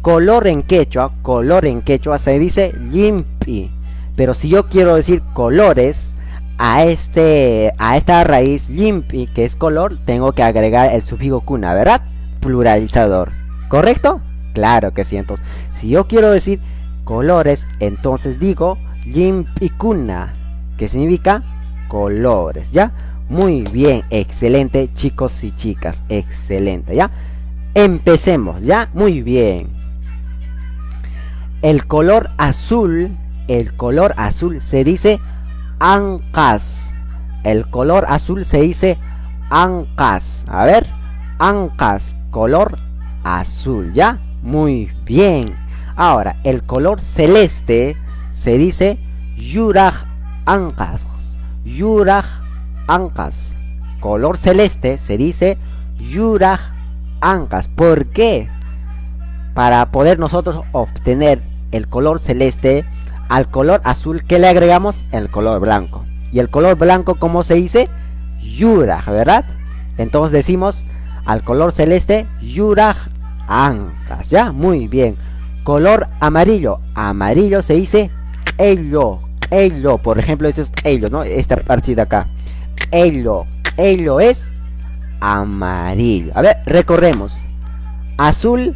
color en quechua se dice limpi. Pero si yo quiero decir colores a esta raíz limpi, que es color, tengo que agregar el sufijo kuna, ¿verdad? Pluralizador, ¿correcto? Claro que sí. Entonces, si yo quiero decir colores, entonces digo limpicuna, que significa colores, ¿ya? Muy bien, excelente, chicos y chicas, excelente, ¿ya? Empecemos, ¿ya? Muy bien. El color azul se dice ancas. El color azul se dice ancas. A ver, ancas, color azul, ¿ya? Muy bien. Ahora, el color celeste se dice yuraj ancas. Yuraj ancas. Color celeste se dice yuraj ancas. ¿Por qué? Para poder nosotros obtener el color celeste, al color azul, ¿qué le agregamos? El color blanco. Y el color blanco, ¿cómo se dice? Yuraj, ¿verdad? Entonces decimos al color celeste yuraj ancas, ¿ya? Muy bien. Color amarillo. Amarillo se dice ello. Ello, por ejemplo, esto es ello, ¿no? Esta parte de acá. Ello. Ello es amarillo. A ver, recorremos. Azul,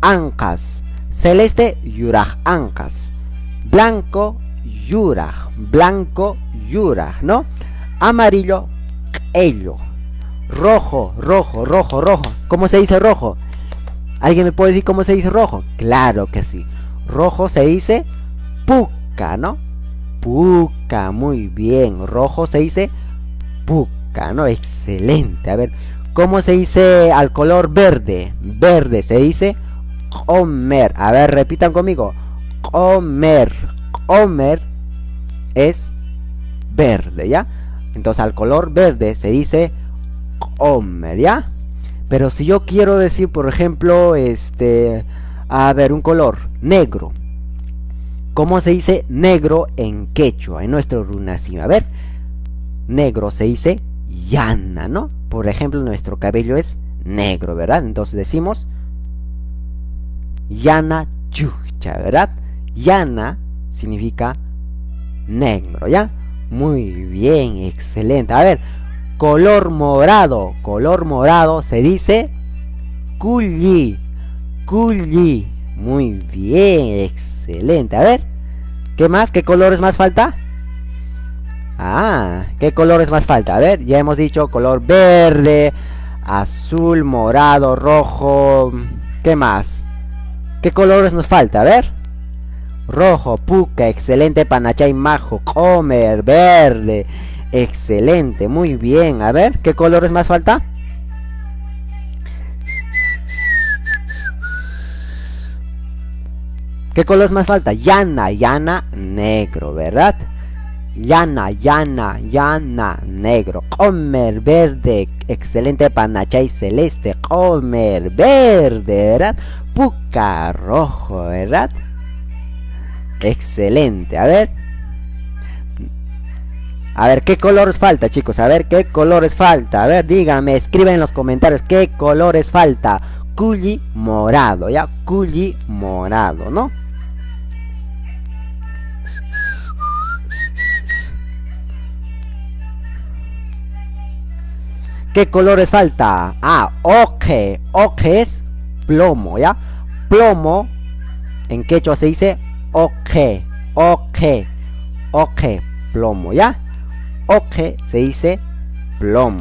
ancas. Celeste, yuraj ancas. Blanco, yuraj, ¿no? Amarillo, ello. Rojo. ¿Cómo se dice rojo? ¿Alguien me puede decir cómo se dice rojo? Claro que sí. Rojo se dice puca, ¿no? Puca, muy bien. Rojo se dice puca, ¿no? Excelente. A ver, ¿cómo se dice al color verde? Verde se dice comer. A ver, repitan conmigo. Comer. Comer es verde, ¿ya? Entonces al color verde se dice comer, ¿ya? Pero si yo quiero decir, por ejemplo, a ver, un color negro. ¿Cómo se dice negro en quechua, en nuestro runacima? A ver, negro se dice llana, ¿no? Por ejemplo, nuestro cabello es negro, ¿verdad? Entonces decimos llana chucha, ¿verdad? Llana significa negro, ¿ya? Muy bien, excelente. A ver, color morado se dice culli. Muy bien, excelente. A ver, ¿qué más? ¿Qué colores más falta? ¿Qué colores más falta? A ver, ya hemos dicho color verde, azul, morado, rojo. ¿Qué más? ¿Qué colores nos falta? A ver. Rojo, puca, excelente, panachay, majo, comer, verde. Excelente, muy bien. A ver, ¿qué colores más falta? ¿Qué colores más falta? Llana, negro, ¿verdad? Llana, negro. Comer, verde, excelente, panachay, celeste. Comer, verde, ¿verdad? Puca, rojo, ¿verdad? Excelente, a ver, ¿qué colores falta, chicos? A ver, ¿qué colores falta? A ver, díganme, escriben en los comentarios qué colores falta. Culli morado, ¿ya? Culli morado, ¿no? ¿Qué colores falta? Oje es plomo, ¿ya? Plomo en quechua se dice oje, plomo, ¿ya? Oje se dice plomo.